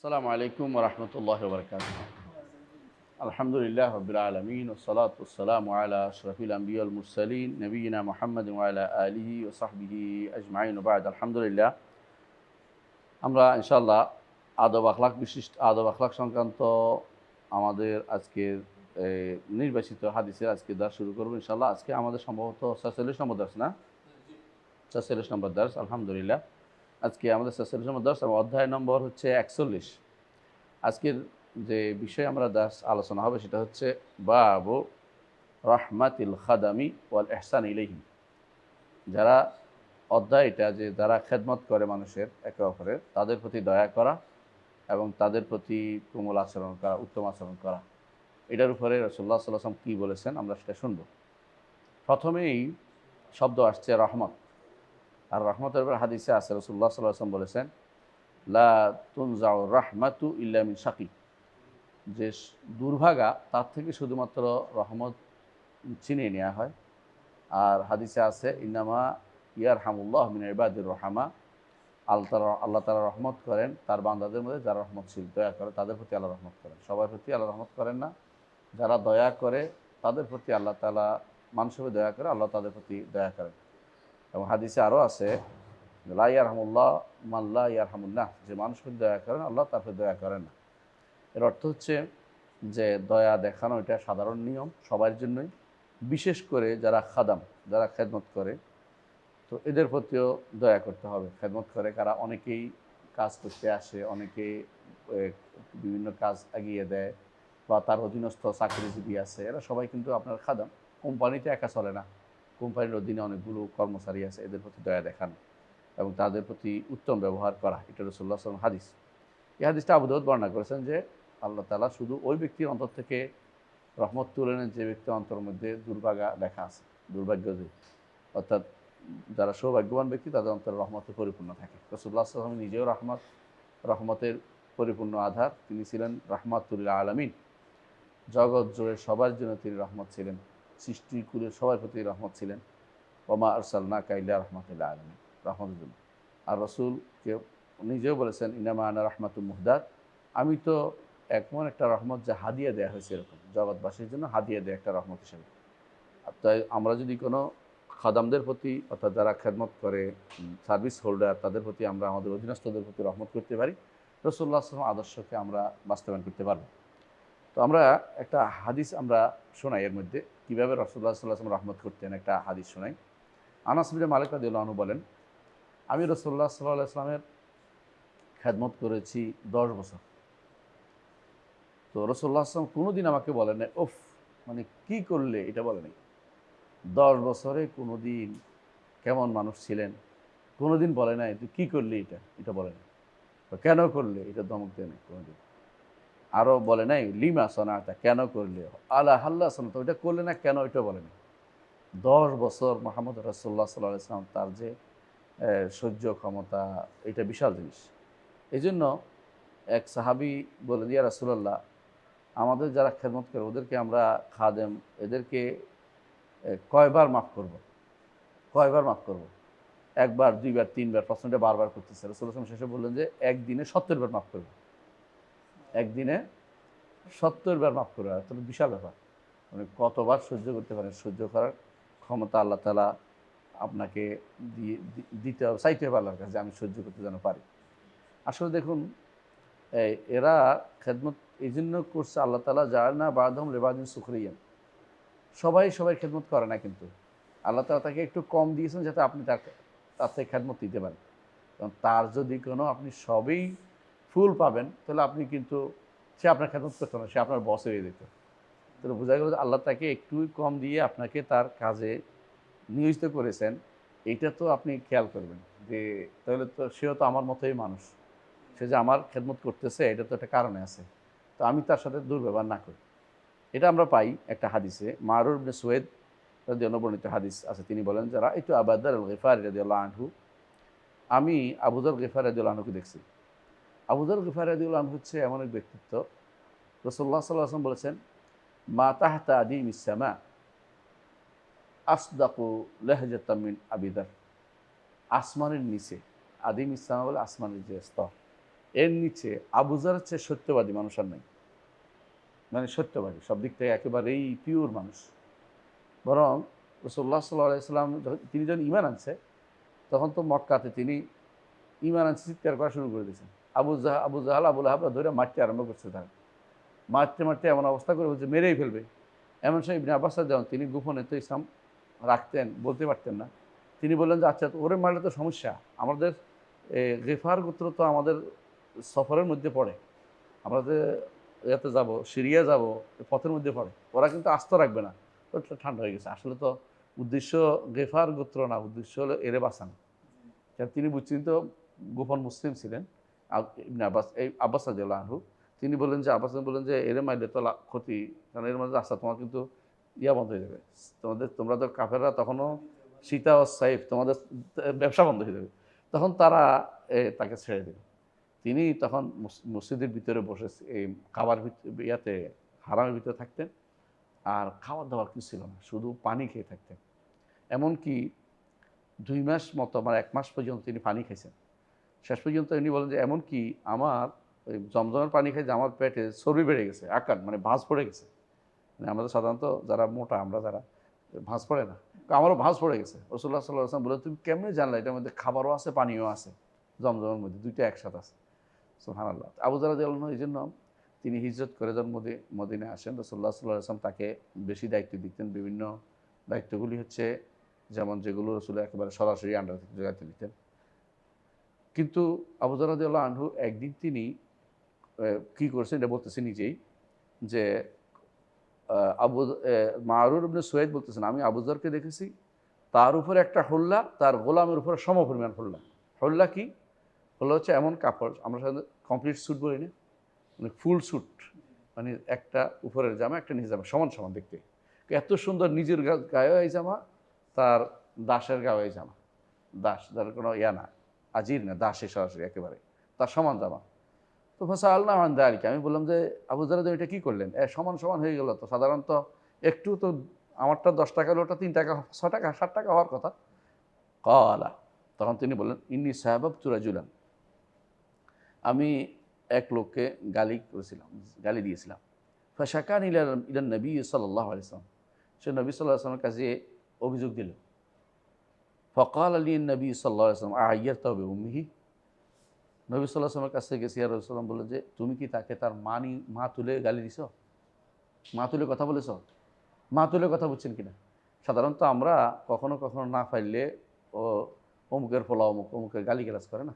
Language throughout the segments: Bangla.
আসসালামু আলাইকুম ওয়া রাহমাতুল্লাহি ওয়া বারাকাতুহু। আলহামদুলিল্লাহ রাব্বিল আলামিন ওয়াস সালাতু ওয়াস সালামু আলা আশরাফিল আমবিয়া ওয়াল মুরসালিন নবিয়িনা মুহাম্মাদিন ওয়া আলা আলিহি ওয়া সাহবিহি আজমাইন ওয়া বা'দ। আলহামদুলিল্লাহ আমরা ইনশাআল্লাহ আদব আখলাক সংক্রান্ত আমাদের আজকের নির্বাচিত হাদিসের আজকে দার্স শুরু করব ইনশাআল্লাহ। আজকে আমাদের সম্ভবত ৪৬ নম্বর দার্স না? ৪৬ নম্বর দার্স আলহামদুলিল্লাহ। আজকে আমাদের ৪৬ নম্বর দার্স এবং অধ্যায় নম্বর হচ্ছে ৪১। আজকের যে বিষয়ে আমরা দাস আলোচনা হবে সেটা হচ্ছে বাবু রাহমাতিল খাদামি ওয়াল ইহসান ইলাইহিম। যারা অধ্যায় এটা যে যারা খেদমত করে মানুষের একে অপরের, তাদের প্রতি দয়া করা এবং তাদের প্রতি কোমল আচরণ করা, উত্তম আচরণ করা, এটার উপরে রাসূলুল্লাহ সাল্লাল্লাহু আলাইহি ওয়াসাল্লাম কী বলেছেন আমরা সেটা শুনব। প্রথমেই শব্দ আসছে রহমত। আর রহমতের উপর হাদিসে আছে রাসূলুল্লাহ সাল্লাল্লাহু আলাইহি ওয়াসাল্লাম বলেছেন লা তুনজাউ রাহমাতু ইল্লা মিন শাকি, যে দুর্ভাগা তার থেকে শুধুমাত্র রহমত ছিনিয়ে নেওয়া হয়। আর হাদিসে আছে ইন্নামা ইয়ারহামুল্লাহ মিন ইবাদির রহমা, আল্লাহ তাআলা রহমত করেন তার বান্দাদের মধ্যে যারা রহমতশীল, দয়া করে তাদের প্রতি আল্লাহ রহমত করেন। সবার প্রতি আল্লাহ রহমত করেন না, যারা দয়া করে তাদের প্রতি আল্লাহ তাআলা, মানুষের প্রতি দয়া করে আল্লাহ তাদের প্রতি দয়া করেন। এবং হাদিসে আরও আছে লা ইয়ারহামুল্লাহ মান লা ইয়ারহামুন নাস, যে মানুষ প্রতি দয়া করেন আল্লাহ তার প্রতি দয়া করেন না। এর অর্থ হচ্ছে যে দয়া দেখানো এটা সাধারণ নিয়ম সবার জন্যই, বিশেষ করে যারা খাদাম, যারা খেদমত করে, তো এদের প্রতিও দয়া করতে হবে। খেদমত করে কারা, অনেকেই কাজ করতে আসে, অনেকেই বিভিন্ন কাজ এগিয়ে দেয় বা তার অধীনস্থ চাকরিজীবী আছে, এরা সবাই কিন্তু আপনার খাদাম। কোম্পানিতে একা চলে না, কোম্পানির অধীনে অনেকগুলো কর্মচারী আছে, এদের প্রতি দয়া দেখানো এবং তাদের প্রতি উত্তম ব্যবহার করা, এটা রাসূলুল্লাহ সাল্লাল্লাহু আলাইহি ওয়াসাল্লাম হাদিস। এই হাদিসটা আবু দাউদ বর্ণনা করেছেন যে আল্লাহ তাআলা শুধু ওই ব্যক্তির অন্তর থেকে রহমত তুলে নেন যে ব্যক্তির অন্তরের মধ্যে দুর্ভাগা লেখা আছে, দুর্ভাগ্য যে, অর্থাৎ যারা সৌভাগ্যবান ব্যক্তি তাদের অন্তরে রহমতে পরিপূর্ণ থাকে। রাসূলুল্লাহ সাল্লাল্লাহু আলাইহি ওয়াসাল্লাম নিজেও রহমতের পরিপূর্ণ আধার, তিনি ছিলেন রাহমাতুল লিল আলামিন, জগৎ জুড়ে সবার জন্য তিনি রহমত ছিলেন, সৃষ্টিকুলের সবার প্রতি রহমত ছিলেন। ওমা আরসালনাকা ইল্লা রাহমাতুল লিল আলামিন, রহমতের জন্য। আর রাসূলকে নিজেও বলেছেন ইন্নামা আনা রাহমাতুল মুহদাত, আমি তো এমন একটা রহমত যা হাদিয়া দেওয়া হয়েছে, এরকম জগৎবাসীর জন্য হাদিয়া দেয় একটা রহমত হিসেবে। তাই আমরা যদি কোনো খাদামদের প্রতি, অর্থাৎ যারা খেদমত করে, সার্ভিস হোল্ডার, তাদের প্রতি আমরা আমাদের অধীনস্থদের প্রতি রহমত করতে পারি, রাসূলুল্লাহ সাল্লাল্লাহু আলাইহি ওয়াসাল্লাম আদর্শকে আমরা বাস্তবায়ন করতে পারব। তো আমরা একটা হাদিস আমরা শোনাই, এর মধ্যে কীভাবে রাসূলুল্লাহ সাল্লাল্লাহু আলাইহি ওয়াসাল্লাম রহমত করতেন একটা হাদিস শোনাই। আনাস বিন মালিক রাদিয়াল্লাহু আনহু বলেন, আমি রাসূলুল্লাহ সাল্লাল্লাহু আলাইহি ওয়াসাল্লামের খেদমত করেছি ১০ বছর। তো রাসূলুল্লাহ সাল্লাল্লাহু আলাইহি ওয়াসাল্লাম কোনো দিন আমাকে বলেন নাই উফ, মানে কী করলে, এটা বলে নাই। ১০ বছরে কোনো দিন কেমন মানুষ ছিলেন, কোনো দিন বলে নাই তুই কী করলি, এটা বলে নাই। বা কেন করলে, এটা ধমক দেয় নাই কোনো দিন। আরও বলে নাই লিমা সনাতা, কেন করলে, আলা হাল্লা সনাতা, ওইটা করলে না কেন, ওইটা বলে নাই। ১০ বছর মুহাম্মদ রাসূলুল্লাহ সাল্লাল্লাহু আলাইহি ওয়াসাল্লাম, তার যে সহ্য ক্ষমতা, এটা বিশাল জিনিস। এই জন্য এক সাহাবী বলেন, ইয়া রাসূলুল্লাহ, আমাদের যারা খেদমত করে ওদেরকে আমরা খাদেম, এদেরকে কয়বার মাফ করব, কয়বার মাফ করব? একবার, দুইবার, তিনবার, প্রশ্নটা বারবার করতেছে। রাসূলুল্লাহ সাল্লাল্লাহু আলাইহি ওয়াসাল্লাম শেষে বললেন যে একদিনে ৭০ বার মাফ করব, একদিনে ৭০ বার মাফ করবে। তাহলে বিশাল ব্যাপার। মানে কতবার সহ্য করতে পারেন, সহ্য করার ক্ষমতা আল্লাহ তাআলা আপনাকে দিতে হবে, চাইতে হবে আল্লাহর কাছে যে আমি সহ্য করতে যেন পারি। আসলে দেখুন, এরা খেদমত এই জন্য করছে আল্লাহ তাআলা, জাআলনা বা'দাহুম লিবা'দিন সুখরিয়ান, সবাই সবাই খেদমত করে না, কিন্তু আল্লাহ তাআলা তাকে একটু কম দিয়েছেন যাতে আপনি তার থেকে খেদমত দিতে পারেন। কারণ তার যদি কোনো, আপনি সবই ফুল পাবেন, তাহলে আপনি কিন্তু, সে আপনার খেদমত করতো না, সে আপনার বস হয়ে যেত। তাহলে বোঝা গেল যে আল্লাহ তাকে একটু কম দিয়ে আপনাকে তার কাজে নিয়োজিত করেছেন। এইটা তো আপনি খেয়াল করবেন যে তাহলে তো সেও তো আমার মতোই মানুষ, সে যে আমার খেদমত করতেছে এটা তো একটা কারণে আছে, তো আমি তার সাথে দুর্ব্যবহার না করি। এটা আমরা পাই একটা হাদিসে, মারুর ইবনে সুয়েদ রাদিয়াল্লাহু বর্ণিত হাদিস আছে, তিনি বলেন যারা একটু আবু যর আল গিফারি রাদিয়াল্লাহু আনহু, আমি আবু যর গিফারি রাদিয়াল্লাহু আনহুকে দেখছি। আবু যর গিফারি রাদিয়াল্লাহু আনহু হচ্ছে এমন এক ব্যক্তিত্ব, রাসূলুল্লাহ সাল্লাল্লাহু আলাইহি ওয়াসাল্লাম বলেছেন মা তাহতা আদিমিস সামা আসদাকু লাহজাতাম মিন আবি যর, আসমানের নিচে, আদিমিস সামা বলে আসমানের যে স্তর, এর নিচে আবু যারের চেয়ে সত্যবাদী মানুষ আর নেই, মানে সত্যবাদী সব দিক থেকে একেবারেই পিওর মানুষ। বরং রাসূলুল্লাহ সাল্লাল্লাহু আলাইহি সাল্লাম তিনি যখন ঈমান আনছে, তখন তো মক্কাতে তিনি ঈমান আনছে চিৎকার করা শুরু করে দিয়েছেন। আবু জাহাল আবু লাহাবরা ধরে মারতে আরম্ভ করছে তারা। মারতে মারতে এমন অবস্থা করে বলছে মেরেই ফেলবে। এমন সময় ইবনে আব্বাস রাদিয়াল্লাহু আনহু, তিনি গোপনে তো ইসলাম রাখতেন, বলতে পারতেন না। তিনি বললেন যে আচ্ছা ওরে মারলে তো সমস্যা, আমাদের গিফার গোত্র তো আমাদের সফরের মধ্যে পড়ে, আমরা যে ইয়াতে যাব, সিরিয়া যাব, পথের মধ্যে পড়ে, ওরা কিন্তু আস্ত রাখবে না। তো ঠান্ডা হয়ে গেছে, আসলে তো উদ্দেশ্য গেফার গোত্র না, উদ্দেশ্য হলো এরে বাঁচানো। কারণ তিনি বুঝছেন তো গোপন মুসলিম ছিলেন ইবনে আব্বাস, এই আব্বাস রাদিয়াল্লাহু আনহু। তিনি বললেন যে আব্বাস বললেন যে এরে মারলে তো ক্ষতি, কারণ এর মধ্যে আস্থা তোমার কিন্তু ইয়া বন্ধ হয়ে যাবে, তোমরা তো কাফেররা তখনও সীতা ও সাইফ, তোমাদের ব্যবসা বন্ধ হয়ে যাবে। তখন তারা তাকে ছেড়ে দিল। তিনি তখন মসজিদের ভিতরে বসে এই খাবার ইয়াতে হারামের ভিতরে থাকতেন, আর খাবার দাবার কিছু ছিল না, শুধু পানি খেয়ে থাকতেন। এমনকি 2 মাস মতো, আমার 1 মাস পর্যন্ত তিনি পানি খাইছেন। শেষ পর্যন্ত উনি বলেন যে এমনকি আমার ওই জমজমের পানি খাই যে আমার পেটে চর্বি বেড়ে গেছে, আকার মানে ভাঁজ পড়ে গেছে। মানে আমাদের সাধারণত যারা মোটা, আমরা যারা ভাঁজ পড়ে না, আমারও ভাঁজ পড়ে গেছে। রাসূলুল্লাহ সাল্লাল্লাহু আলাইহি ওয়াসাল্লাম বলে তুমি কেমনে জানলা এটার মধ্যে খাবারও আছে পানিও আছে, জমজমের মধ্যে দুইটা একসাথে আছে। সুবহানাল্লাহ। আবু যর রাদিয়াল্লাহু আনহু এই জন্য তিনি হিজরত করে যখন মদিনায় আসেন, রাসূলুল্লাহ সাল্লাল্লাহু আলাইহি ওয়াসাল্লাম তাকে বেশি দায়িত্ব দিতেন। বিভিন্ন দায়িত্বগুলি হচ্ছে যেমন যেগুলো রাসূলের একেবারে সরাসরি আন্ডার জায়গাতে দিতেন। কিন্তু আবু যর রাদিয়াল্লাহু আনহু একদিন তিনি কি করছেন এটা বলতেছে নিজেই, যে মারুর ইবনে সুয়াইদ বলতেছেন আমি আবু যরকে দেখেছি, তার উপরে একটা হুল্লা, তার গোলামের উপরে সমপরিমাণ হুল্লা। হুল্লা কি? হুল্লা হচ্ছে এমন কাপড়, আমরা সাধারণত কমপ্লিট স্যুট বলি না, মানে ফুল স্যুট, মানে একটা উপরের জামা একটা নিচের জামা সমান সমান দেখতে। এত সুন্দর, নিজের গায়েও এই জামা, তার দাসের গায়েও এই জামা। দাস যার কোনো ইয়া না, আজির না, দাসে সরাসরি একেবারে তার সমান জামা। তো ভাষা আল্লাহ আনদারিকে, আমি বললাম যে আবু যর এটা কী করলেন, সমান সমান হয়ে গেল তো, সাধারণত একটু তো আমারটা 10 টাকা হলে ওটা 3 টাকা 6 টাকা 7 টাকা হওয়ার কথা। কলা, তখন তিনি বললেন ইন্নী সাহাবাবতু রাজুলান, আমি এক লোককে গালি করেছিলাম, গালি দিয়েছিলাম। ফাশাকানি ইলা নবী সাল্লাল্লাহু আলাইহি ওয়াসাল্লাম, সে নবী সাল্লাল্লাহু আলাইহি ওয়াসাল্লামের কাছে অভিযোগ দিল। ফাকাল আলী নবী সাল্লাল্লাহু আলাইহি ওয়াসাল্লাম আ'য়ারতা বিউম্মিহি, নবী সাল্লাল্লাহু আলাইহি ওয়াসাল্লামের কাছ থেকে গেছি, ইয়া রাসূলুল্লাহ বললেন যে তুমি কি তাকে তার মা তুলে গালি দিছো, মা তুলে কথা বলেছ? মা তুলে কথা বুঝছেন কিনা? সাধারণত আমরা কখনো কখনো না পাইলে ও অমুকের ফলা অমুক, অমুকের গালিগালাজ করে না,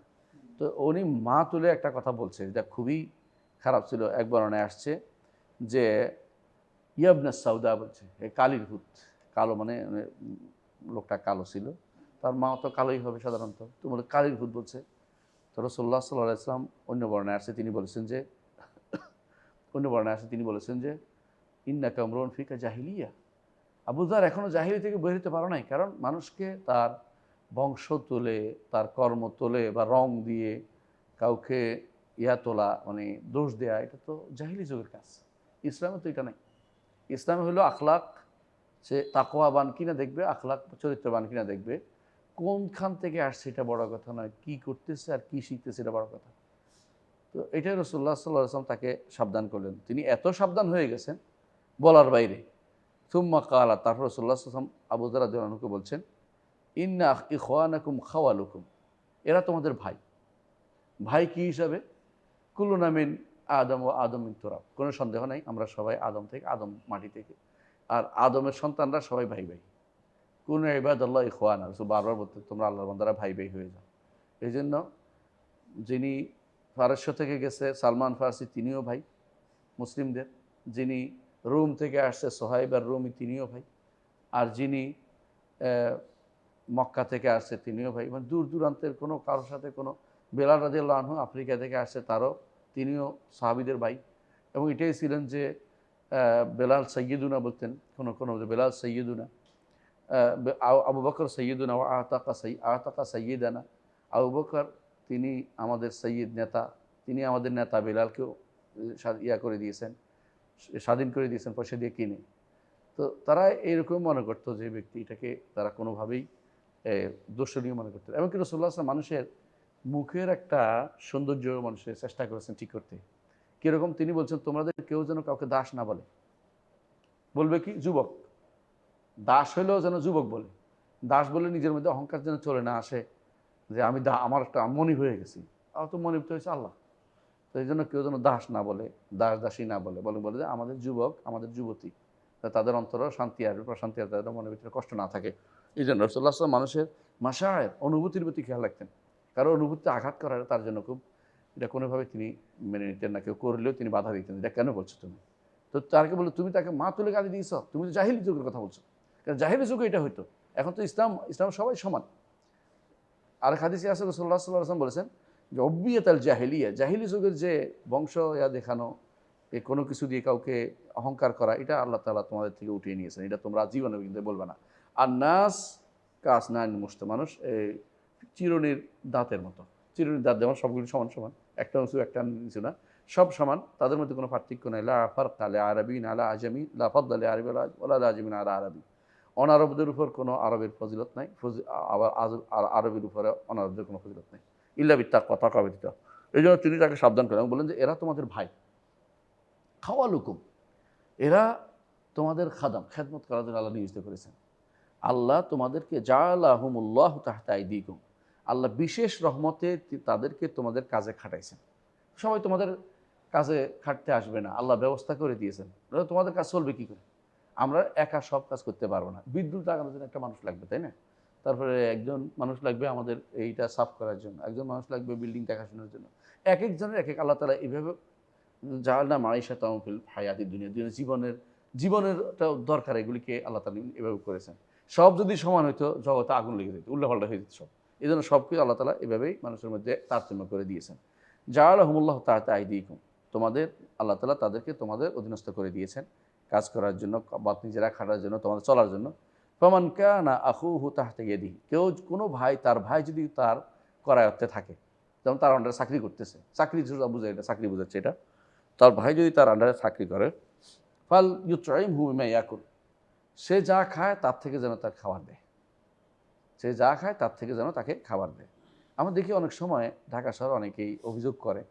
তো উনি মা তুলে একটা কথা বলছে, যেটা খুবই খারাপ ছিল। এক বর্ণনায় আসছে যে ইয়াবনা সাউদা বলছে, এ কালির ভূত, কালো মানে লোকটা কালো ছিল, তার মা তো কালোই হবে সাধারণত, তো বলে কালির ভূত বলছে। তো রাসূলুল্লাহ সাল্লাল্লাহু আলাইহি ওয়াসাল্লাম অন্য বর্ণনায় আসছে, তিনি বলেছেন যে ইন্নাকা ইমরুন ফিকা জাহিলিয়া, আবু যর এখনও জাহিলি থেকে বের হতে পারো নাই, কারণ মানুষকে তার বংশ তোলে, তার কর্ম তোলে, বা রং দিয়ে কাউকে তোলা, মানে দোষ দেয়া, এটা তো জাহিলি যুগের কাজ। ইসলামে তো এটা নাই। ইসলামে হলো আখলাক, সে তাকওয়াবান কিনা দেখবে, আখলাক চরিত্রবান কিনা দেখবে, কোনখান থেকে আসছে এটা বড় কথা নয়, কি করতেছে আর কি শিখতেছে এটা বড় কথা। তো এটাই রাসূলুল্লাহ সাল্লাল্লাহু আলাইহি ওয়াসাল্লাম তাকে সাবধান করলেন, তিনি এত সাবধান হয়ে গেছেন বলার বাইরে। সুম্মা কালা, তারপর রাসূলুল্লাহ সাল্লাল্লাহু আলাইহি ওয়াসাল্লাম আবু যর রাদিয়াল্লাহু আনহুকে বলছেন ইন্না ইখওয়ানাকুম খাওয়ালুকুম, এরা তোমাদের ভাই। ভাই কি হিসাবে? কুল্লুনা মিন আদম ও আদম মিন তুরাব, কোনো সন্দেহ নাই আমরা সবাই আদম থেকে, আদম মাটি থেকে, আর আদমের সন্তানরা সবাই ভাই ভাই। কুনু ইবাদাল্লাহ ইখওয়ানা, রাসূল বারবার বলতেন তোমরা আল্লাহর বান্দারা ভাই ভাই হয়ে যাও। এই জন্য যিনি পারস্য থেকে গেছে সালমান ফারসি, তিনিও ভাই মুসলিমদের। যিনি রোম থেকে আসছে সোহাইব আর রুমি, তিনিও ভাই। আর যিনি মক্কা থেকে আসছে তিনিও ভাই, মানে দূর দূরান্তের কোনো কারোর সাথে কোনো, বেলাল রাদিয়াল্লাহু আনহু আফ্রিকা থেকে আসছে, তিনিও সাহাবীদের ভাই। এবং এটাই ছিলেন যে বেলাল সৈয়দুনা বলতেন, কোনো বেলাল সৈয়দুনা, আবু বকর সৈয়দুনা ও আতাকা সৈয়দানা, আবু বকর তিনি আমাদের সৈয়দ নেতা, তিনি আমাদের নেতা, বেলালকেও করে দিয়েছেন, স্বাধীন করে দিয়েছেন পয়সা দিয়ে কিনে। তো তারা এইরকম মনে করতো যে ব্যক্তি, এটাকে তারা কোনোভাবেই দর্শনীয় মনে করতেন। এমনকি রাসূলুল্লাহ সাল্লাল্লাহু আলাইহি ওয়াসাল্লাম মানুষের মুখের একটা সৌন্দর্য মানুষের চেষ্টা করেছেন ঠিক করতে। কিরকম? তিনি বলছেন তোমাদের কেউ যেন কাউকে দাস না বলে। বলবে কি? যুবক। দাস হইলেও যেন যুবক বলে। দাস বলে নিজের মধ্যে অহংকার যেন চলে না আসে, যে আমি আমার একটা মনি হয়ে গেছি। আমার তো মনিব তো হয়েছে আল্লাহ। তো এই জন্য কেউ যেন দাস না বলে, দাস দাসী না বলে, বলে যে আমাদের যুবক, আমাদের যুবতী, তাদের অন্তরেও শান্তি আসবে, প্রশান্তি আসবে, তাদের মনের ভিতরে কষ্ট না থাকে। এই জন্য রাসূলুল্লাহ সাল্লাল্লাহু আলাইহি ওয়াসাল্লাম মানুষের মাশায়ের অনুভূতির প্রতি খেয়াল রাখতেন। কারো অনুভূতিতে আঘাত করা তার জন্য খুব, এটা কোনোভাবে তিনি মেনে নিতেন না। কেউ করলেও তিনি বাধা দিতেন, এটা কেন বলছো তুমি? তো তাকে বললো তুমি তাকে মা তুলে গালি দিয়েছ, তুমি তো জাহিলি যুগের কথা বলছো। কারণ জাহিলি যুগে এটা হইতো, এখন তো ইসলাম সবাই সমান। আর হাদিসে আছে রাসূলুল্লাহ সাল্লাল্লাহু আলাইহি ওয়াসাল্লাম বলেছেন যে অব্বিয়াত আল জাহিলিয়া, জাহিলি যুগের যে বংশ দেখানো, কোনো কিছু দিয়ে কাউকে অহংকার করা, এটা আল্লাহ তাআলা তোমাদের থেকে উঠিয়ে নিয়েছেন। এটা তোমরা জীবনে কিন্তু বলবে না। আর নাস কাস নান মুস্ত, মানুষ চিরুনির দাঁতের মতো। চিরুনির দাঁত যেমন সবগুলি সমান সমান, একটা উঁচু একটা নিচু না, সব সমান, তাদের মধ্যে কোনো পার্থক্য নাই। লা ফারকা লিআরাবিন আলা আজমি, লা ফাদলা লিআরাবি ওয়ালা লিআজমিন আলা আরাবি। অনারবদের উপর কোনো আরবের ফজিলত নাই, আবার আরবের উপরে অনারবদের কোনো ফজিলত নাই, ইল্লা বিত্তাকওয়া, তাকওয়া ব্যতীত। এই জন্য তিনি তাকে সাবধান করেন, বলেন যে এরা তোমাদের ভাই, খাওয়ালুকুম, এরা তোমাদের খাদাম, খেদমত করার জন্য আল্লাহ নিয়োজিত করেছেন। আল্লাহ তোমাদেরকে জাআলাহুমুল্লাহু তাহতা আইদিকুম, আল্লাহ বিশেষ রহমতে তাদেরকে তোমাদের কাজে খাটাইছেন। সবাই তোমাদের কাজে খাটতে আসবে না, আল্লাহ ব্যবস্থা করে দিয়েছেন। তোমাদের কাজ চলবে কী করে? আমরা একা সব কাজ করতে পারবো না। বিদ্যুৎ লাগানোর জন্য একটা মানুষ লাগবে, তাই না? তারপরে একজন মানুষ লাগবে আমাদের এইটা সাফ করার জন্য, একজন মানুষ লাগবে বিল্ডিং দেখাশোনার জন্য। এক একজনের এক এক আল্লাহ তাআলা এইভাবে জাআলনা মাঈশাতাহুম ফিল হায়াতিদ দুনিয়া, জীবনেরটা দরকার, এগুলিকে আল্লাহ তাআলা এভাবে করেছেন। সব যদি সমান হইতো জগতে আগুন লেগে যেত, উল্টাপাল্টা হয়ে যেত সব। এই জন্য সবকে আল্লাহ তাআলা এভাবেই মানুষের মধ্যে তারতম্য করে দিয়েছেন। জাআলাহুমুল্লাহু তাহতা আইদিকুম, তোমাদের আল্লাহ তাআলা তাদেরকে তোমাদের অধীনস্থ করে দিয়েছেন কাজ করার জন্য বা নিজেরা খাটার জন্য, তোমাদের চলার জন্য। ফামান কানা আখুহু তাহতা ইয়াদিহি, কেউ কোনো ভাই, তার ভাই যদি তার করায়ত্তে থাকে, যেমন তার আন্ডারে চাকরি করতেছে, চাকরি বুঝে, এটা চাকরি বোঝাচ্ছে এটা, তার ভাই যদি তার আন্ডারে চাকরি করে, ফাল ইউতঈমহু মিমা ইয়াকুল, সে যা খায় তার থেকে যেন তার খাবার দেয়, সে যা খায় তার থেকে যেন তাকে খাবার দেয়। আমরা দেখি অনেক সময় ঢাকা শহরে অনেকেই অভিযোগ করে,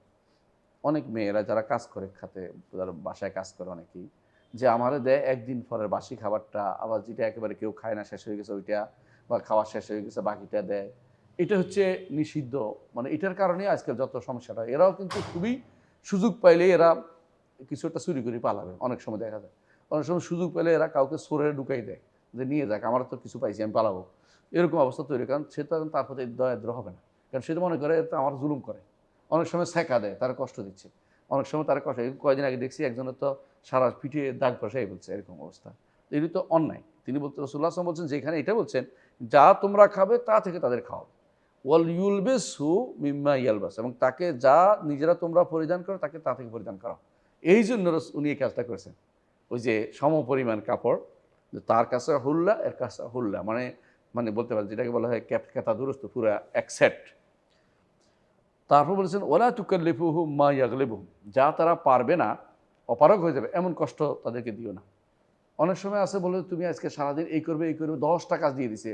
অনেক মেয়েরা যারা কাজ করে খাতে, যারা বাসায় কাজ করে অনেকেই, যে আমারে দেয় একদিন পরের বাসি খাবারটা, আবার যেটা একেবারে কেউ খায় না, শেষ হয়ে গেছে ওইটা, বা খাওয়া শেষ হয়ে গেছে বাকিটা দেয়। এটা হচ্ছে নিষিদ্ধ। মানে এটার কারণে আজকাল যত সমস্যাটা, এরাও কিন্তু খুবই সুযোগ পাইলে এরা কিছু একটা চুরি করে পালাবে। অনেক সময় দেখা যায়, অনেক সময় সুযোগ পেলে এরা কাউকে সরে ঢুকাই দেয়, যে নিয়ে যাক, আমার তো কিছু পাইছি, আমি পালাবো। এরকম অবস্থা তৈরি, কারণ সে তো তার প্রতি দয়াদ্র হবে না, কারণ সে তো মনে করে এটা আমার জুলুম করে। অনেক সময় ছেঁকা দেয়, তারা কষ্ট দিচ্ছে, অনেক সময় তারা কষ্ট। কয়েকদিন আগে দেখছি একজনের তো সারা পিঠে দাগ বসাই বলছে, এরকম অবস্থা। এগুলি তো অন্যায়। তিনি বলতে রাসূলুল্লাহ সাল্লাল্লাহু আলাইহি ওয়াসাল্লাম বলছেন, যেখানে এটা বলছেন, যা তোমরা খাবে তা থেকে তাদের খাও, ওয়াল ইউলবিসহু মিম্মা ইয়ালবাস, এবং তাকে যা নিজেরা তোমরা পরিধান করো তাকে তা থেকে পরিধান করো। এই জন্য উনি এই কাজটা করেছেন। ওই যে সমপরিমাণ কাপড়, তার কাছে হুল্লা, এর কাছে হুল্লা, মানে মানে বলতে পারেন যেটাকে বলা হয় কেতা দুরস্ত, পুরো এক সেট। তারপর বলেছেন ওলা তুকাল্লিফুহুম মা ইয়াগলিবুহুম, যা তারা পারবে না, অপারগ হয়ে যাবে, এমন কষ্ট তাদেরকে দিও না। অনেক সময় আছে বলে তুমি আজকে সারাদিন এই করবে 10টা কাজ দিয়ে দিছে,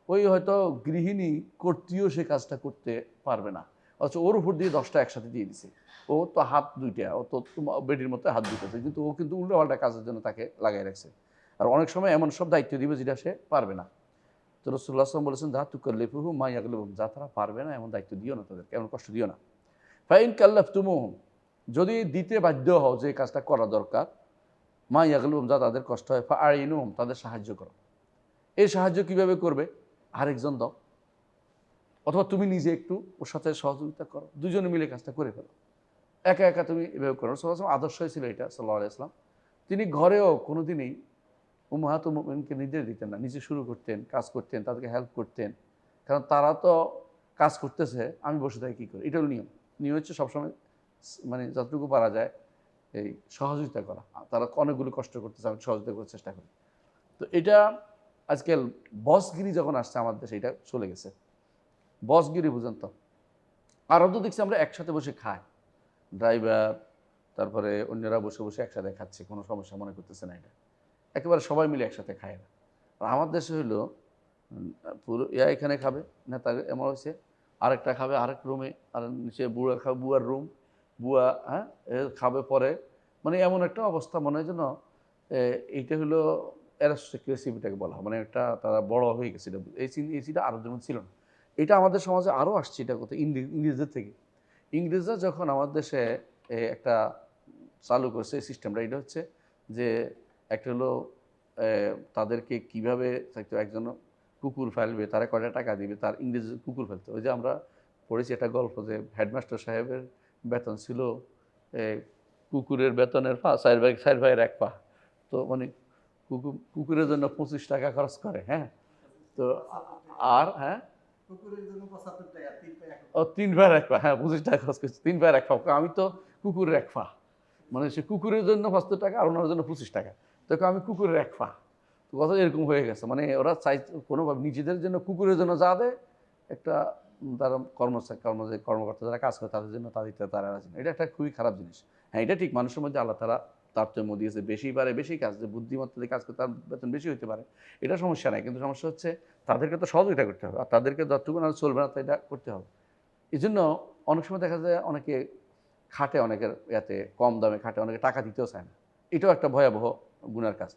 ওই হয়তো গৃহিণী কর্ত্রীও সে কাজটা করতে পারবে না, অথচ ওর উপর দিয়ে 10টা একসাথে দিয়ে দিছে। ও তো হাত দুইটা, ও তো বেটির মতো হাত দুইটাছে, কিন্তু ও কিন্তু উল্টোপাল্টা কাজের জন্য তাকে লাগাই রাখছে। আর অনেক সময় এমন সব দায়িত্ব দিবে যেটা সে পারবে না। তো রাসূলুল্লাহ সাল্লাল্লাহু আলাইহি ওয়াসাল্লাম বলেছেন, যা তুকাল্লিফুহুম মা ইয়াগলিবুহুম, যা তারা পারবে না এমন দায়িত্ব দিও না তাদেরকে, এমন কষ্ট দিও না। ফাইন কাল্লাফতুমুহুম, যদি দিতে বাধ্য হও, যে কাজটা করা দরকার, মা ইয়াগলিবুহুম, যা তাদের কষ্ট হয়, ফাআইনুহুম, তাদের সাহায্য করো। এই সাহায্য কিভাবে করবে? আরেকজন দাও, অথবা তুমি নিজে একটু ওর সাথে সহযোগিতা করো, দুজনে মিলে কাজটা করে ফেলো। একা একা তুমি এভাবে করো। রাসূলুল্লাহ সাল্লাল্লাহু আলাইহি ওয়াসাল্লাম আদর্শই ছিল এটা, সাল্লাল্লাহু আলাইহি ওয়াসাল্লাম। তিনি ঘরেও কোনোদিনই উম্মাহাতুল মুমিনিনকে নির্দেশ দিতেন না, নিজে শুরু করতেন, কাজ করতেন, তাদেরকে হেল্প করতেন। কারণ তারা তো কাজ করতেছে, আমি বসে থাকি কী করে? এটা হলো নিয়ম। নিয়ম হচ্ছে সবসময় মানে যতটুকু পারা যায় এই সহযোগিতা করা। তারা অনেকগুলো কষ্ট করতেছে, আমি সহযোগিতা করার চেষ্টা করি। তো এটা আজকাল বসগিরি যখন আসছে আমাদের দেশে, এটা চলে গেছে। বসগিরি বুঝেন তো? আরও তো দেখছি আমরা একসাথে বসে খাই, ড্রাইভার, তারপরে অন্যরা বসে বসে একসাথে খাচ্ছে, কোনো সমস্যা মনে করতেছে না এটা। একেবারে সবাই মিলে একসাথে খায় না। আর আমার দেশে হইলো পুরো এখানে খাবে, নেতা এমন হয়েছে, আরেকটা খাবে আরেক রুমে, আর নিচে বুয়া খাবে বুয়ার রুম, বুয়া হ্যাঁ খাবে পরে। মানে এমন একটা অবস্থা মনে হয় যেন এইটা হলো অ্যারিস্ট্যাটিক রেসিপিটাকে বলা হয়, মানে একটা তারা বড় হয়ে গেছে। এটা এই সিটা আরও যেমন ছিল না। এটা আমাদের সমাজে আরও আসছে, এটা কোথায় ইংরেজদের থেকে। ইংরেজরা যখন আমাদের দেশে একটা চালু করছে এই সিস্টেমটা, এটা হচ্ছে যে একটা হলো তাদেরকে কীভাবে একজন কুকুর ফেলবে, তারা কয়টা টাকা দিবে, তার ইংরেজি কুকুর ফেলতে। ওই যে আমরা পড়েছি একটা গল্প যে হেডমাস্টার সাহেবের বেতন ছিল কুকুরের বেতনের পা, 4 ভাগের 1 পা। তো মানে কুকুরের জন্য 25 টাকা খরচ করে। হ্যাঁ, তো আর হ্যাঁ ও 3 ভাগের 1 পা, হ্যাঁ 25 টাকা খরচ করছে, 3 ভাগের 1 পা। আমি তো কুকুরের 1 পা, মানে সে কুকুরের জন্য 75 টাকা আর ওনার জন্য 25 টাকা। তো আমি কুকুরের 1 পা। তো কথা এরকম হয়ে গেছে, মানে ওরা চাই কোনোভাবে নিজেদের জন্য কুকুরের জন্য যা দেয় একটা তারা কর্মকর্তা যারা কাজ করে তাদের জন্য তারা রাজি না। এটা একটা খুবই খারাপ জিনিস। হ্যাঁ, এটা ঠিক, মানুষের মধ্যে আল্লাহ তাআলা তারতম্য দিয়েছে, বেশি পারে বেশি কাজ, যে বুদ্ধিমত্তা দিয়ে কাজ করে তার বেতন বেশি হতে পারে, এটা সমস্যা নাই। কিন্তু সমস্যা হচ্ছে তাদেরকে তো সহযোগিতা করতে হবে, আর তাদেরকে যতটুকু না চলবে না এটা করতে হবে। এই জন্য অনেক সময় দেখা যায় অনেকে খাটে, অনেকের ইয়াতে কম দামে খাটে, অনেকে টাকা দিতেও চায় না। এটাও একটা ভয়াবহ গুনার কাজ।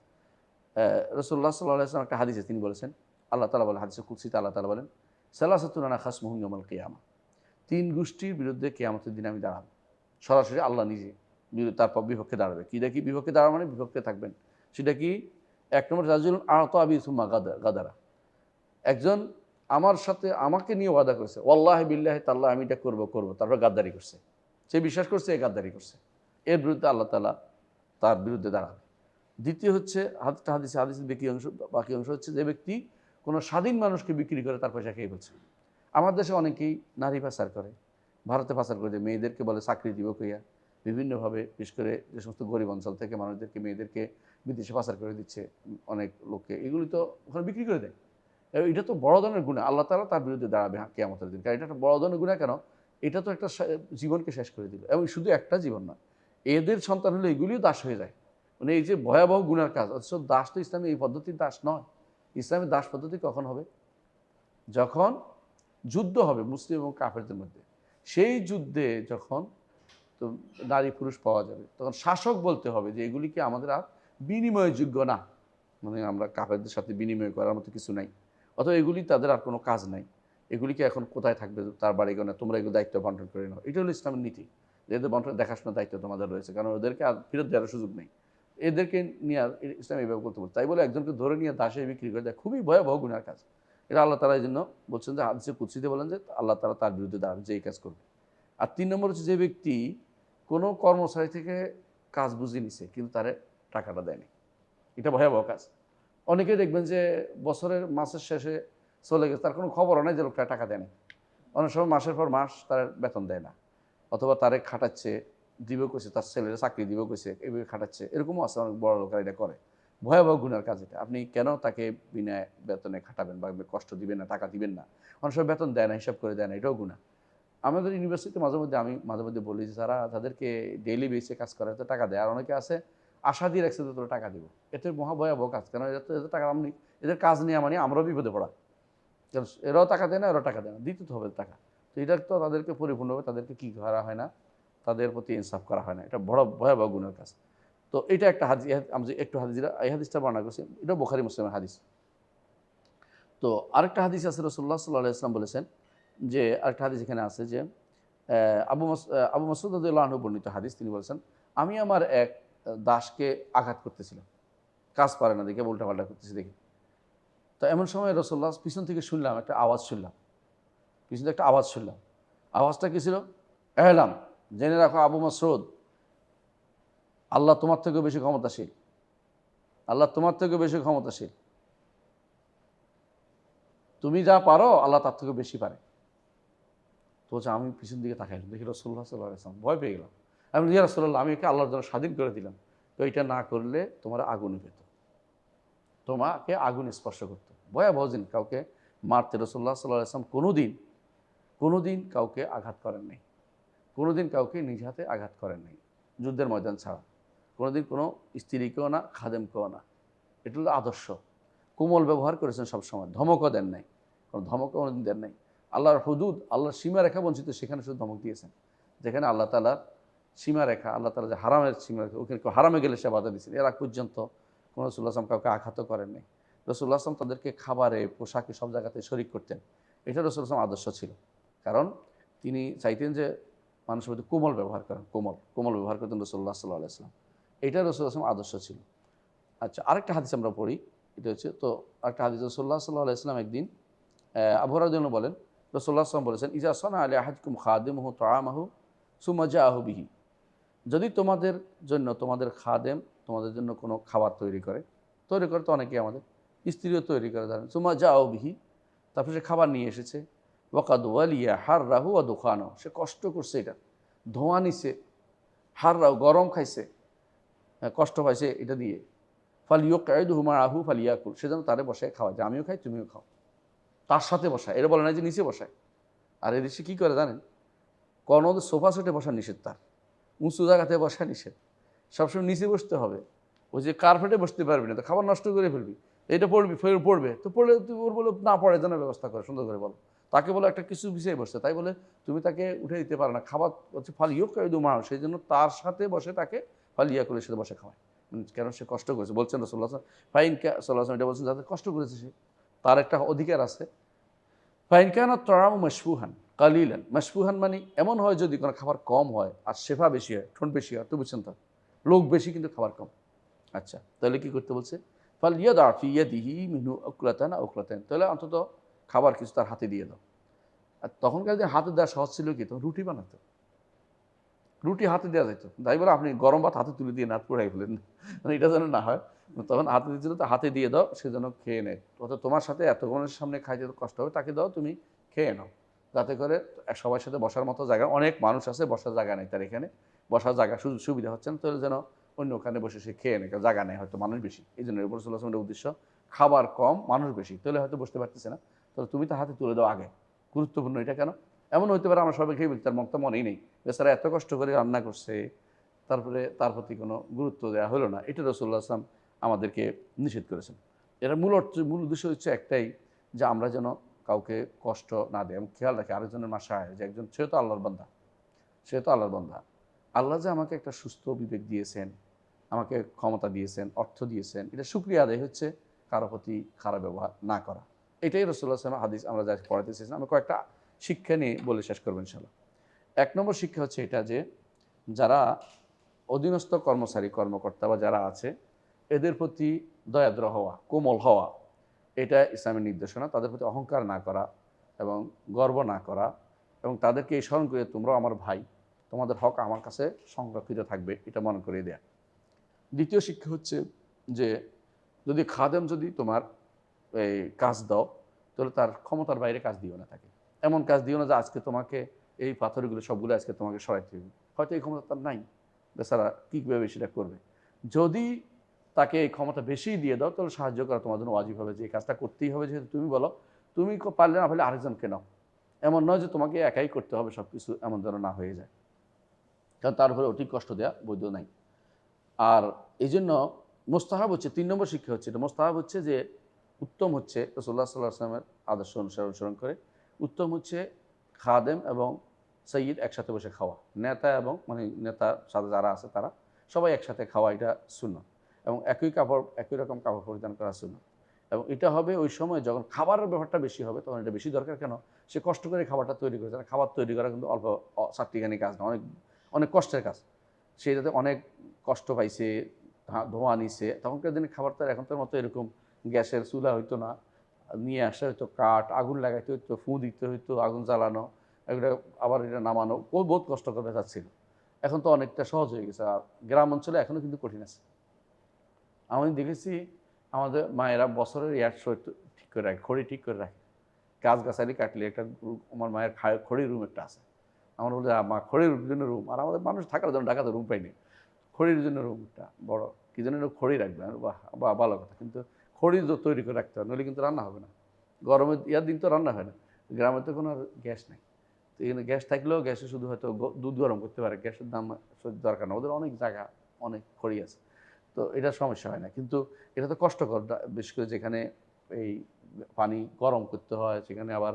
রাসূলুল্লাহ সাল্লাল্লাহু আলাইহি ওয়াসাল্লাম একটা হাদিসে তিনি বলেছেন, আল্লাহ তাআলা বলেন, হাদিসে কুদসিতে আল্লাহ তাআলা বলেন, সালাসাতুন আনা খাসমুহুম ইয়াউমাল কিয়ামা, 3 গোষ্ঠীর বিরুদ্ধে কিয়ামতের দিন আমি দাঁড়াবো। সরাসরি আল্লাহ নিজে তারপর বিপক্ষে দাঁড়াবে। কি দেখি বিপক্ষে দাঁড়ানো মানে বিপক্ষে থাকবেন। সেটা কি? 1 নম্বর রাজুলুন আতা আবি সুম্মা গাদারা, একজন আমার সাথে আমাকে নিয়ে ওয়াদা করেছে, ওয়াল্লাহি বিল্লাহি তাআলা আমি এটা করব, তারপর গাদ্দারি করছে। সে বিশ্বাস করছে, এ গাদ্দারি করছে। এর বিরুদ্ধে আল্লাহ তাআলা তার বিরুদ্ধে দাঁড়াবে। দ্বিতীয় হচ্ছে হাদিসের বাকি অংশ হচ্ছে যে ব্যক্তি কোনো স্বাধীন মানুষকে বিক্রি করে তার পয়সা খেয়ে ফেলছে। আমার দেশে অনেকেই নারী পাচার করে, ভারতে পাচার করে, মেয়েদেরকে বলে চাকরি দিব কইয়া বিভিন্নভাবে, বিশেষ করে যে সমস্ত গরিব অঞ্চল থেকে মানুষদেরকে, মেয়েদেরকে বিদেশে পাচার করে দিচ্ছে অনেক লোককে, এগুলি তো ওখানে বিক্রি করে দেয়। এটা তো বড় ধরনের গুনাহ, আল্লাহ তাআলা তার বিরুদ্ধে দাঁড়াবে কিয়ামতের দিন। কারণ এটা একটা বড় ধরনের গুনাহ। কেন? এটা তো একটা জীবনকে শেষ করে দিল, এবং শুধু একটা জীবন না, এদের সন্তান হলে এগুলিও দাস হয়ে যায়। মানে এই যে ভয়াবহ গুনার কাজ, অথচ দাস তো ইসলামে এই পদ্ধতির দাস নয়। ইসলামের দাস পদ্ধতি কখন হবে? যখন যুদ্ধ হবে মুসলিম এবং কাফেরদের মধ্যে। সেই যুদ্ধে যখন তো নারী পুরুষ পাওয়া যাবে, তখন শাসক বলতে হবে যে এগুলিকে আমাদের আর বিনিময়যোগ্য না, মানে আমরা কাফেরদের সাথে বিনিময় করার মতো কিছু নাই, অথবা এগুলি তাদের আর কোনো কাজ নাই, এগুলিকে এখন কোথায় থাকবে তার বাড়ি গনে, তোমরা এগুলো দায়িত্ব বন্টন করে নাও। এটা হলো ইসলামের নীতি, যে এদের বন্টন দেখাশোনার দায়িত্ব তোমাদের রয়েছে, কারণ ওদেরকে আর ফেরত দেওয়ার সুযোগ নেই। এদেরকে নিয়ে আর ইসলাম এইভাবে করতে বলছে। তাই বলে একজনকে ধরে নিয়ে দাসে বিক্রি করে দেয়, খুবই ভয়াবহ গুনার কাজ। এটা আল্লাহ তাআলা এই জন্য বলছেন যে হাদিসে কুদসিতে বলেন যে আল্লাহ তাআলা তার বিরুদ্ধে দাঁড়াবে যে এই কাজ করবে। আর 3 নম্বর হচ্ছে যে ব্যক্তি কোনো কর্মচারী থেকে কাজ বুঝিয়ে নিছে কিন্তু তারে টাকাটা দেয়নি, এটা ভয়াবহ কাজ। অনেকে দেখবেন যে বছরের মাসের শেষে চলে গেছে, তার কোনো খবরও নেই যে লোকটা টাকা দেয় না। অনেক সময় মাসের পর মাস তার বেতন দেয় না, অথবা তারে খাটাচ্ছে, দিব কইছে, তার ছেলের চাকরি দিব কইছে, এইভাবে খাটাচ্ছে। এরকমও আছে, অনেক বড় লোকেরা এটা করে। ভয়াবহ গুনার কাজ এটা। আপনি কেন তাকে বিনা বেতনে খাটাবেন বা কষ্ট দিবেন না, টাকা দিবেন না? অনেক সময় বেতন দেয় না, হিসাব করে দেয় না, এটাও গুনাহ। আমাদের ইউনিভার্সিটিতে আমি মাঝে মধ্যে বলি যে যাদেরকে ডেইলি বেসে কাজ করে তো টাকা দেয়, আর অনেকে আছে আশা দিয়ে রাখছে যে তোরা টাকা দিব। এতে মহাভয়াবহ কাজ। কেন? এদের টাকা এদের কাজ নিয়ে মানে আমরাও বিপদে পড়া। কারণ এরাও টাকা দেয় না, এরাও টাকা দেয় না, দিতে তো হবে টাকা। তো এটা তো তাদেরকে পরিপূর্ণভাবে তাদেরকে কী করা হয় না, তাদের প্রতি ইনসাফ করা হয় না। এটা বড় ভয়াবহ গুণের কাজ। তো এটা একটা হাদিস, আমি যে একটু এই হাদিসটা বর্ণনা করছি, এটা বুখারী মুসলিমের হাদিস। তো আরেকটা হাদিস আছে, রাসূলুল্লাহ সাল্লাল্লাহু আলাইহি ওয়াসাল্লাম বলেছেন যে, আরেকটা হাদিস এখানে আছে যে আবু মাসউদ রাদিয়াল্লাহু আনহু বর্ণিত হাদিস, তিনি বলেছেন, আমি আমার এক দাসকে আঘাত করতেছিলাম, কাজ পারে না দেখে, উল্টাপাল্টা করতেছি দেখে। তো এমন সময় রাসূলুল্লাহ পিছন থেকে শুনলাম, একটা আওয়াজ শুনলাম, পিছনে একটা আওয়াজ শুনলাম। আওয়াজটা কী ছিল? এলাম, জেনে রাখো আবু মাসউদ, আল্লাহ তোমার থেকেও বেশি ক্ষমতাশীল, আল্লাহ তোমার থেকেও বেশি ক্ষমতাশীল। তুমি যা পারো আল্লাহ তার থেকেও বেশি পারে। তো হচ্ছে আমি পিছন দিকে তাকাইলাম, দেখি রাসূলুল্লাহ সাল্লাল্লাহু আলাইহি ওয়াসাল্লাম, ভয় পেয়ে গেলাম। আমি ইয়া রাসূলুল্লাহ, আমি একে আল্লাহর জন্য স্বাধীন করে দিলাম, তো এটা না করলে তোমার আগুনে পেত, তোমাকে আগুন স্পর্শ করতো। ভয়াবহ জিনিস, কাউকে মারতে রাসূলুল্লাহ সাল্লাল্লাহু আলাইহি ওয়াসাল্লাম কোনোদিন কাউকে আঘাত করেন নাই, কোনোদিন কাউকে নিজ হাতে আঘাত করেন নাই, যুদ্ধের ময়দান ছাড়া। কোনোদিন কোনো স্ত্রীকেও না, খাদেমকেও না। এটা হলো আদর্শ। কোমল ব্যবহার করেছেন সবসময়, ধমকও দেন নাই, কোনো ধমকও কোনোদিন দেন নাই। আল্লাহর হুদুদ, আল্লাহর সীমারেখা বঞ্চিত সেখানে শুধু ধমক দিয়েছেন। যেখানে আল্লাহ তাআলার সীমারেখা, আল্লাহ তাআলা যে হারামের সীমারেখা, ওখানে কেউ হারামে গেলে সে বাধা দিয়েছেন। এর আগ পর্যন্ত কোনো রাসূলুল্লাহ সাল্লাল্লাহু আলাইহি ওয়াসাল্লাম কাউকে আঘাতও করেননি। রাসূলুল্লাহ সাল্লাল্লাহু আলাইহি ওয়াসাল্লাম তাদেরকে খাবারে, পোশাকে সব জায়গাতে শরিক করতেন। এটা রাসূলুল্লাহ সাল্লাল্লাহু আলাইহি ওয়াসাল্লাম আদর্শ ছিল। কারণ তিনি চাইতেন যে মানুষের মধ্যে কোমল ব্যবহার করেন, কোমল ব্যবহার করতেন রাসূলুল্লাহ সাল্লাল্লাহু আলাইহি ওয়াসাল্লাম। এটা রাসূলুল্লাহ সাল্লাল্লাহু আলাইহি ওয়াসাল্লাম আদর্শ ছিল। আচ্ছা, আরেকটা হাদিস আমরা পড়ি। এটা হচ্ছে তো আরেকটা হাদিস, রাসূলুল্লাহ সাল্লাল্লাহু আলাইহি ওয়াসাল্লাম একদিন আবু হুরায়রা রাদিয়াল্লাহু আনহু বলেন, রাসূলুল্লাহ সাল্লাল্লাহু আলাইহি ওয়াসাল্লাম বলেছেন, ইজা সানা আলি আহাদিকুম খাদিমুহু তাআমাহু সুম্মা জাআহু বিহি, যদি তোমাদের জন্য তোমাদের খাদেম তোমাদের জন্য কোনো খাবার তৈরি করে তো অনেকেই আমাদের স্ত্রীও তৈরি করে, ধরেন সুম্মা জাআহু বিহি, তারপরে সে খাবার নিয়ে এসেছে, ওয়াকাদ ওয়ালিয়া হাররাহু ওয়া দুখানাহু, সে কষ্ট করছে, এটা ধোঁয়া নিছে, হাররাহু গরম খাইছে, কষ্ট পাইছে এটা দিয়ে, ফালিয়ুকঈদহু মাআহু ফালিয়াকুল, সে যেন তারে বসায় খাওয়ায়, যে আমিও খাই তুমিও খাও, তার সাথে বসায়। এটা বলে না যে নিচে বসায়। আর এদেশে কী করে জানেন, কোনো সোফা সেটে বসা নিষেধ, তার উঁচু জায়গাতে বসা নিষেধ, সবসময় নিচে বসতে হবে। ওই যে কার্পেটে বসতে পারবি না, তো খাবার নষ্ট করে ফেলবি, এটা পড়বি, ফের পড়বে, তো পড়লে তুই ওর বলে না পড়ে যেন ব্যবস্থা করে, সুন্দর করে বলো। তাকে বলে একটা কিছু বিষয়ে বসতে, তাই বলে তুমি তাকে উঠে দিতে পারো না। খাবার হচ্ছে ফালিয়ুকঈদহু মাআহু, সেই জন্য তার সাথে বসে তাকে ফালিয়াকুলের সাথে বসে খাওয়ায়। কেন, সে কষ্ট করেছে, বলছেন রাসূলুল্লাহ ফাইন সাল্লাল্লাহু এটা বলছেন, যাতে কষ্ট করেছে সে, তার একটা অধিকার আছে। ফাইন কানাত তাআমু মাশফুহান কালিলান, মাশফুহান মানে এমন হয় যদি কোনো খাবার কম হয় আর শেফা বেশি হয়, ঠোঁট বেশি হয়, তো বুঝছেন তো, লোক বেশি কিন্তু খাবার কম। আচ্ছা, তাহলে কি করতে বলছে, ফালিয়াদা ফি ইয়াদিহি মিনহু উকলাতান আও উকলাতান, তাহলে অন্তত খাবার কিছু তার হাতে দিয়ে দাও। আর তখনকার দিনে হাতে দেওয়া সহজ ছিল কি, তখন রুটি বানাতো, রুটি হাতে দেওয়া যেত, তাই বলে আপনি গরম ভাত হাতে তুলে দিয়ে নাত পোড়াই ফেলেন, মানে এটা যেন না হয়। তখন হাতে দিচ্ছিল, তো হাতে দিয়ে দাও, সে যেন খেয়ে নেয়। অর্থাৎ তোমার সাথে এত গণের সামনে খাইতে কষ্ট হবে, তাকে দাও, তুমি খেয়ে নাও, যাতে করে সবার সাথে বসার মতো জায়গা, অনেক মানুষ আছে বসার জায়গা নেই তার এখানে, বসার জায়গা সুযোগ সুবিধা হচ্ছে না, তাহলে যেন অন্য ওখানে বসে সে খেয়ে নেয়, জায়গা নেই, হয়তো মানুষ বেশি, এই জন্য রাসূলুল্লাহ সাল্লাল্লাহু আলাইহি ওয়াসাল্লামের উদ্দেশ্য খাবার কম মানুষ বেশি, তাহলে হয়তো বসতে পারতেছে না, তাহলে তুমি তো হাতে তুলে দাও আগে, গুরুত্বপূর্ণ এটা। কেন এমন হইতে পারে আমরা সবাই খেয়ে বলি, তার মক্তা মনেই নেই, বেচারা এত কষ্ট করে রান্না করছে, তারপরে তার প্রতি কোনো গুরুত্ব দেওয়া হলো না। এটা রাসূলুল্লাহ সাল্লাল্লাহু আলাইহি ওয়াসাল্লাম আমাদেরকে নিষেধ করেছেন। এর মূল উদ্দেশ্য হচ্ছে একটাই, যে আমরা যেন কাউকে কষ্ট না দেয় এবং খেয়াল রাখি আরেকজনের মাসায়, যে একজন সে তো আল্লাহর বান্দা, আল্লাহ যে আমাকে একটা সুস্থ বিবেক দিয়েছেন, আমাকে ক্ষমতা দিয়েছেন, অর্থ দিয়েছেন, এটা শুকরিয়া আদায় হচ্ছে কারো প্রতি খারাপ ব্যবহার না করা। এটাই রাসূলুল্লাহ সাল্লাল্লাহু আলাইহি ওয়াসাল্লাম হাদিস আমরা যা পড়াতে চেয়েছিলাম। আমি কয়েকটা শিক্ষা নিয়ে বলে শেষ করবো ইনশাআল্লাহ। ১ নম্বর শিক্ষা হচ্ছে এটা, যে যারা অধীনস্থ কর্মকর্তা বা যারা আছে, এদের প্রতি দয়াদ্র হওয়া, কোমল হওয়া, এটা ইসলামের নির্দেশনা। তাদের প্রতি অহংকার না করা এবং গর্ব না করা, এবং তাদেরকে এই স্মরণ করে তোমরাও আমার ভাই, তোমাদের হক আমার কাছে সংরক্ষিত থাকবে, এটা মনে করিয়ে দেয়া। দ্বিতীয় শিক্ষা হচ্ছে যে যদি খাদেম যদি তোমার এই কাজ দাও, তাহলে তার ক্ষমতার বাইরে কাজ দিও না তাকে। এমন কাজ দিও না যে আজকে তোমাকে এই পাথরগুলো সবগুলো আজকে তোমাকে সরাইতে হবে, হয়তো এই ক্ষমতা তার নাই, বেচারা কীভাবে সেটা করবে। যদি তাকে এই ক্ষমতা বেশি দিয়ে দাও, তাহলে সাহায্য করা তোমার জন্য ওয়াজিব হবে, যে এই কাজটা করতেই হবে, যেহেতু তুমি বলো, তুমি পারলে না পারলে আরেকজনকে নাও। এমন নয় যে তোমাকে একাই করতে হবে সব কিছু, এমন যেন না হয়ে যায়, কারণ তার উপরে অধিক কষ্ট দেওয়া বৈধ নাই। আর এই জন্য মোস্তাহাব হচ্ছে ৩ নম্বর শিক্ষা হচ্ছে, এটা মোস্তাহাব হচ্ছে যে উত্তম হচ্ছে রাসূলুল্লাহ সাল্লাল্লাহু আলাইহি ওয়াসাল্লামের আদর্শ অনুসরণ করে, উত্তম হচ্ছে খাদেম এবং সৈয়দ একসাথে বসে খাওয়া, নেতা এবং মানে নেতার সাথে যারা আছে তারা সবাই একসাথে খাওয়া, এটা সুন্নাত। এবং একই রকম কাপড় পরিধান করা সুন্নাত। এবং এটা হবে ওই সময় যখন খাবারের ব্যাপারটা বেশি হবে, তখন এটা বেশি দরকার। কেন, সে কষ্ট করে খাবারটা তৈরি করেছে, খাবার তৈরি করা কিন্তু অল্প চারটিখানি কাজ না, অনেক অনেক কষ্টের কাজ। সে যাতে অনেক কষ্ট পাইছে, ধোঁয়া নিছে, তখনকার দিনে খাবার তো এখনকার মতো এরকম গ্যাসের চুলা হইতো না, নিয়ে আসা হইতো কাঠ, আগুন লাগাইতে হইতো, ফুঁ দিতে হইতো, আগুন জ্বালানো, এগুলো আবার এটা নামানো, বহুত কষ্টকর ব্যাপার ছিল। এখন তো অনেকটা সহজ হয়ে গেছে। আর গ্রাম অঞ্চলে এখনও কিন্তু কঠিন আছে। আমি দেখেছি আমাদের মায়েরা বছরের ঠিক করে রাখে, খড়ি ঠিক করে রাখে, গাছগাছালি কাটলে একটা আমার মায়ের খড়ির রুম একটা আছে। আমার বলতে মা খড়ির জন্য রুম, আর আমাদের মানুষ থাকার জন্য ঢাকাতে রুম পাইনি, খড়ির জন্য রুমটা বড়, কি জন্য খড়ি রাখবে, বাহ ভালো কথা, কিন্তু খড়ি তৈরি করে রাখতে হবে, নইলে কিন্তু রান্না হবে না। গরমের ইয়ার দিন তো রান্না হয় না, গ্রামে তো কোনো গ্যাস নেই, তো এখানে গ্যাস থাকলেও গ্যাসে শুধু হয়তো দুধ গরম করতে পারে, গ্যাসের দাম দরকার না, ওদের অনেক জায়গা, অনেক খড়ি আছে, তো এটা সমস্যা হয় না। কিন্তু এটা তো কষ্টকর, বিশেষ করে যেখানে এই পানি গরম করতে হয়, সেখানে আবার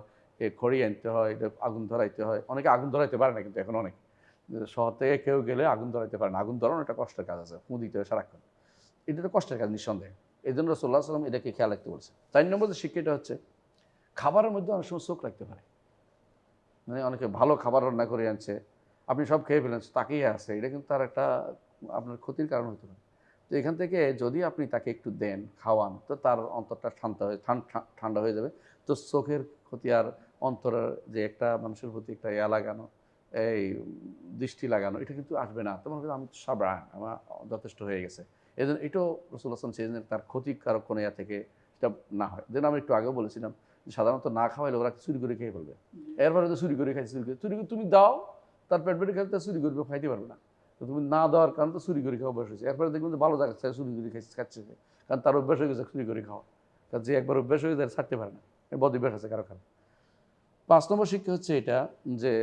খড়ি আনতে হয়, এটা আগুন ধরাইতে হয়। অনেকে আগুন ধরাইতে পারে না, কিন্তু এখন অনেক শহর থেকে কেউ গেলে আগুন ধরাইতে পারে না। আগুন ধরানো একটা কষ্টের কাজ আছে, ফু দিতে হয় সারাক্ষণ। এটা তো কষ্টের কাজ নিঃসন্দেহে। এই জন্য রাসূলুল্লাহ সাল্লাল্লাহু আলাইহি ওয়াসাল্লাম এটাকে খেয়াল রাখতে বলছে। 4 নম্বর যে শিক্ষাটা হচ্ছে, খাবারের মধ্যে অনেক সময় চোখ রাখতে পারে। মানে অনেকে ভালো খাবার রান্না করে আনছে, আপনি সব খেয়ে ফেলেন, তাকিয়ে আছে, এটা কিন্তু তার একটা আপনার ক্ষতির কারণ হতে পারে। তো এখান থেকে যদি আপনি তাকে একটু দেন, খাওয়ান, তো তার অন্তরটা ঠান্ডা হয়ে যাবে। তো চোখের ক্ষতি আর অন্তরের যে একটা মানুষের প্রতি একটা লাগানো, এই দৃষ্টি লাগানো, এটা কিন্তু আসবে না। তো মনে করি আমি তো সাবরান, আমার যথেষ্ট হয়ে গেছে। এই জন্য এটাও রাসূলুল্লাহ সাল্লাল্লাহু আলাইহি ওয়াসাল্লাম তার ক্ষতিকারক কোনো থেকে সেটা না হয়। যেন আমি একটু আগেও বলেছিলাম, সাধারণত না খাওয়াইলে ওরা চুরি করে খেয়ে ফেলবে। এরপরে তো চুরি করে খাইছে, চুরি করে তুমি দাও, তার পেট পেটে খেলে চুরি করবে, খাইতে পারবে না। তো তুমি না দেওয়ার কারণে তো চুরি করে খাওয়া অভ্যাস হয়েছে। এরপরে দেখবেন যে ভালো জায়গা থেকে চুরি করে খাচ্ছে, কারণ তার অভ্যাস হয়ে গেছে চুরি করে খাওয়া। কারণ যে একবার অভ্যাস হয়ে যায় ছাড়তে পারে না, বদ অভ্যাস আছে কারো কারো। 5 নম্বর শিক্ষা হচ্ছে এটা, যে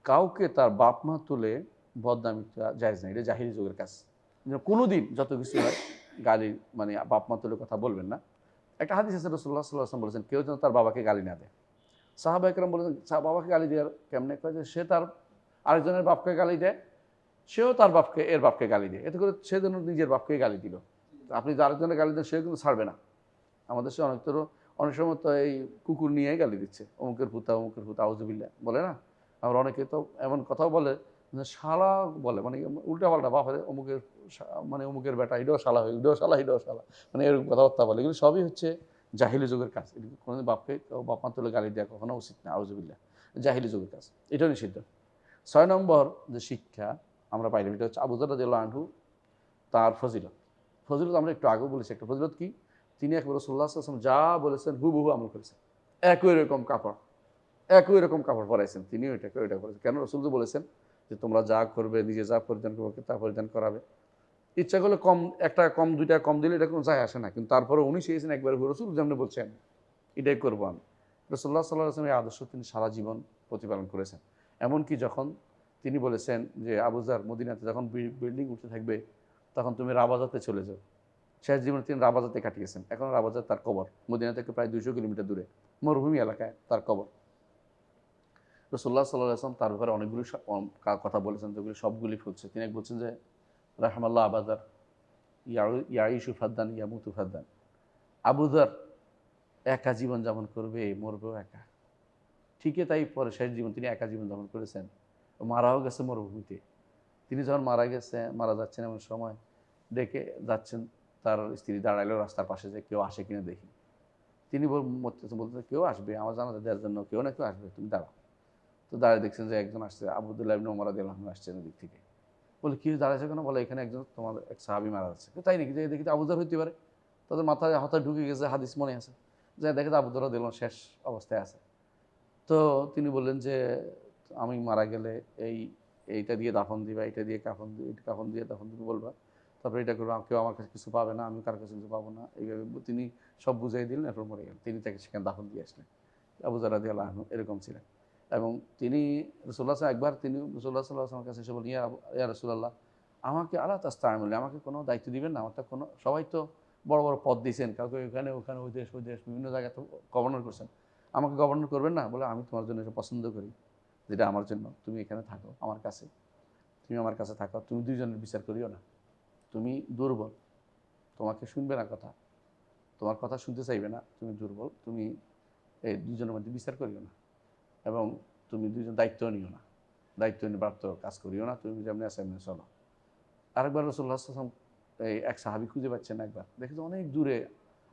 কাউকে তার বাপ মা তুলে বদনামি জায়েজ নাই, এটা জাহিলি যুগের কাজ। কোনোদিন যত কিছু হয় গালি, মানে বাপ মা তুলে কথা বলবেন না। একটা হাদিস আছে, রাসূলুল্লাহ সাল্লাল্লাহু আলাইহি ওয়াসাল্লাম বলেছেন, কেউ যেন তার বাবাকে গালি না দেয়। সাহাবা একরাম বলেছেন, বাবাকে গালি দেওয়ার কেমনে? কয় যে সে তার আরেকজনের বাপকে গালি দেয়, সেও তার বাপকে এর বাপকে গালি দেয়, এতে করে সে যেন নিজের বাপকে গালি দিল। আপনি যে আরেকজনের গালি দেন, সেও কিন্তু ছাড়বে না। আমাদের সে অনেক সময় তো এই কুকুর নিয়ে গালি দিচ্ছে, অমুকের ভূতা আউযুবিল্লাহ বলে না। আবার অনেকে তো এমন কথাও বলে, শালা বলে, মানে উল্টা পাল্টা বাপে অমুকের, মানে অমুকের বেটা, এটাও শালা হয়ে, এটাও শালা, মানে এরকম কথাবার্তা বলে। এগুলো সবই হচ্ছে জাহিলি যুগের কাজ। কোনো বাপকে বাপ মা তুলে গালি দেওয়া কখনো উচিত না, আউযুবিল্লাহ, জাহিলি যুগের কাজ, এটাও নিষিদ্ধ। 6 নম্বর যে শিক্ষা আমরা পাইলাম, এটা হচ্ছে আবু যর রাদিয়াল্লাহু আনহু, তার ফজিলত। আমরা একটু আগেও বলেছি, একটা ফজিলত কি, তিনি একবার রাসূলুল্লাহ সাল্লাল্লাহু আলাইহি ওয়াসাল্লাম যা বলেছেন হুবহু আমল করেছেন। একই রকম কাপড় পরাইছেন, তিনিও ওইটা করেছেন। কেন? রাসূল তো বলেছেন যে তোমরা যা করবে, নিজে যা পরিধান করবে তা পরিধান করাবে। ইচ্ছা করলে কম, 1 টাকা কম 2 টাকা কম দিলে এটা কোনো যায় আসে না, কিন্তু তারপরে উনি চেয়েছেন একবার রাসূল যেমনি বলছেন এটাই করবো আমি। রাসূলুল্লাহ সাল্লাল্লাহু আলাইহি ওয়াসাল্লাম এই আদর্শ তিনি সারা জীবন প্রতিপালন করেছেন। এমনকি যখন তিনি বলেছেন যে, আবু যর, মদিনাতে যখন বিল্ডিং উঠতে থাকবে, তখন তুমি রাবাজাতে চলে যাও। শেষ জীবনে তিনি রাবাজাতে কাটিয়েছেন। এখন রাবাজাত তার কবর, মদিনা থেকে প্রায় 200 কিলোমিটার দূরে মরুভূমি এলাকায় তার কবর। রাসূলুল্লাহ সাল্লাল্লাহু আলাইহি ওয়াসাল্লাম তার ব্যাপারে অনেকগুলো কথা বলেছেন, যেগুলো সবগুলি ফুটছে। তিনি বলছেন যে, রাহমাল্লাহ আবা যর, ইয়াইশু ফাদ্দান ইয়ামুতু ফাদ্দান। আবু যর একা জীবন যাপন করবে, মরবেও একা। ঠিকই তাই, পরে শেষ জীবন তিনি একা জীবন যাপন করেছেন, মারাও গেছে মরুভূমিতে। তিনি যখন মারা যাচ্ছেন, এমন সময় দেখে যাচ্ছেন, তার স্ত্রী দাঁড়াইলো রাস্তার পাশে, যে কেউ আসে কিনা দেখি। তিনি বলতেছে কেউ আসবে, আমার জানাজা দেওয়ার জন্য কেউ না কেউ আসবে, তুমি দাঁড়াও। তো দাঁড়িয়ে দেখছেন যে একজন আসছে, আবদুল্লাহ ইবনে ওমর রাদিয়াল্লাহু আনহু আসছেন ওদিক থেকে। বলে কি দাঁড়াইছে কেন? বলে এখানে একজন তোমার এক সাহাবী মারা যাচ্ছে। তাই নাকি? যে দেখি আবু যর হইতে পারে। তাদের মাথায় হঠাৎ ঢুকে গেছে, হাদিস মনে আছে, যে দেখে আবু যর রাদিয়াল্লাহু আনহু শেষ অবস্থায় আছে। তো তিনি বললেন যে, আমি মারা গেলে এইটা দিয়ে দাফন দিবা, এটা দিয়ে কাফন দিয়ে, এটা কাফন দিয়ে দাফন দিবে বলবা, তারপরে এটা করবো, কেউ আমার কাছে কিছু পাবে না, আমি কার কাছে কিছু পাবো না। এইভাবে তিনি সব বুঝাই দিলেন, এরপর মরে গেলেন। তিনি তাকে সেখানে দাফন দিয়ে আসলেন। আবু যর রাদিয়াল্লাহু আনহু এরকম ছিলেন। এবং তিনি রাসূলুল্লাহ একবার তিনি রাসূলুল্লাহ সাল্লাল্লাহু আলাইহি ওয়াসাল্লামের কাছে এসে বলেন, ইয়া রাসূলুল্লাহ, আমাকে আলা তাস্তা'মিলুন, আমাকে কোনো দায়িত্ব দিবেন না? আমার তো কোনো, সবাই তো বড় বড় পদ দিয়েছেন, কাউকে এখানে ওখানে, ওই দেশ বিভিন্ন জায়গায় তো গভর্নর করছেন, আমাকে গভর্নর করবেন না? বলে, আমি তোমার জন্য এটা পছন্দ করি, যেটা আমার জন্য, তুমি এখানে থাকো আমার কাছে, তুমি আমার কাছে থাকো, তুমি দুইজনের বিচার করিও না। তুমি দুর্বল, তোমাকে শুনবে না কথা, তোমার কথা শুনতে চাইবে না, তুমি দুর্বল, তুমি এই দুজনের মধ্যে বিচার করিও না, এবং তুমি দুজন দায়িত্ব নিও না, দায়িত্ব নিয়ে প্রাপ্ত কাজ করিও না, তুমি যেমনি আছে এমনি চলো। আরেকবার রাসূলুল্লাহ সাল্লাল্লাহু আলাইহি ওয়াসাল্লাম এই এক সাহাবী খুঁজে পাচ্ছেন, একবার দেখেছে অনেক দূরে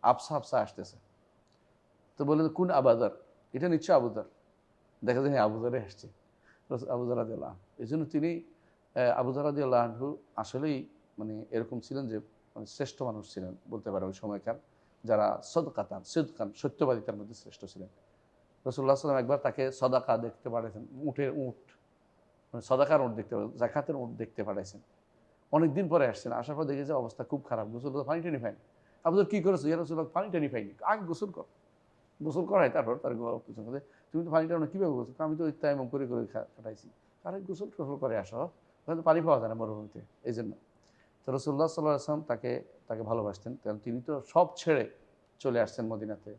আবসা আসতেছে। তো বললেন, কোন আবু যর? এটা নিশ্চয় আবু যর। দেখা যায় আবু যরে আসছে, আবু যর রাদিয়াল্লাহু আনহু। এই জন্য তিনি আবু যর রাদিয়াল্লাহু আনহু আসলেই মানে এরকম ছিলেন যে, মানে শ্রেষ্ঠ মানুষ ছিলেন বলতে পারে ওই সময়কার, যারা সিদকান সত্যবাদিতার মধ্যে শ্রেষ্ঠ ছিলেন। রাসূলুল্লাহ সাল্লাল্লাহু আলাইহি ওয়াসাল্লাম একবার তাকে সদাকা দেখতে পাঠাইছেন, উট, মানে সদাকার উট দেখতে, যাকাতের উট দেখতে পাঠাইছেন। অনেকদিন পরে আসছেন, আসার পর দেখেছে অবস্থা খুব খারাপ, গোসল পানি টানি পায়নি। আবু যর কি করেছো? ইয়া রাসূলুল্লাহ, পানি টানি পাইনি। আগে গোসল কর, গোসল করাই তারপর তার পিছন করে, তুমি তো পানি টানো কীভাবে গোসল? আমি তো ইত্যাম করে কাটাইছি। আরে গোসল টোসল করে আসো, ওখানে তো পানি পাওয়া যায় না মরুভূমিতে, এই জন্য। তো রাসূলুল্লাহ সাল্লাল্লাহু আলাইহি ওয়াসাল্লাম তাকে ভালোবাসতেন, কারণ তিনি তো সব ছেড়ে চলে আসছেন মদিনাতে,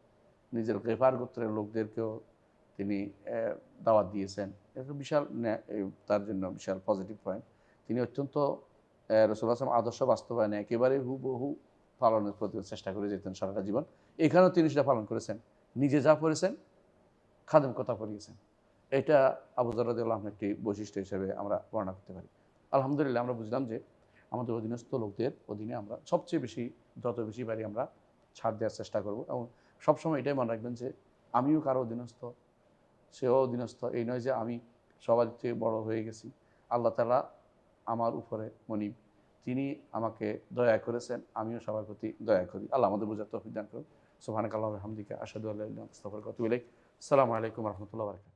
নিজের গেফার গোত্রের লোকদেরকেও তিনি দাওয়াত দিয়েছেন, এটা বিশাল তার জন্য বিশাল পজিটিভ পয়েন্ট। তিনি অত্যন্ত রাসূলুল্লাহ সাল্লাল্লাহু আলাইহি ওয়াসাল্লাম আদর্শ বাস্তবায়নে একেবারে হুবহু পালনের প্রতি চেষ্টা করে যেতেন সারাটা জীবন। এখানেও তিনি সেটা পালন করেছেন। নিজে যা করেছেন, খাদেম কথা পড়িয়েছেন। এটা আবু যর রাদিয়াল্লাহু আনহু একটি বৈশিষ্ট্য হিসেবে আমরা বর্ণনা করতে পারি। আলহামদুলিল্লাহ আমরা বুঝলাম যে আমাদের অধীনস্থ লোকদের অধীনে আমরা সবচেয়ে বেশি, যত বেশি পারি আমরা ছাড় দেওয়ার চেষ্টা করব, এবং সবসময় এটাই মনে রাখবেন যে আমিও কারো অধীনস্থ, সেও অধীনস্থ। এই নয় যে আমি সবার চেয়ে বড় হয়ে গেছি। আল্লাহ তাআলা আমার উপরে মনিব, তিনি আমাকে দয়া করেছেন, আমিও সবার প্রতি দয়া করি। আল্লাহ আমাদের বোঝার তৌফিক দান করুন। সুবহানাকাল্লাহু ওয়া বিহামদিকা আশহাদু আল্লা ইলাহা ইল্লা আনতা আস্তাগফিরুকা ওয়া আতুবু ইলাইক। আসসালামু আলাইকুম ওয়া রাহমাতুল্লাহি ওয়া বারাকাতুহু।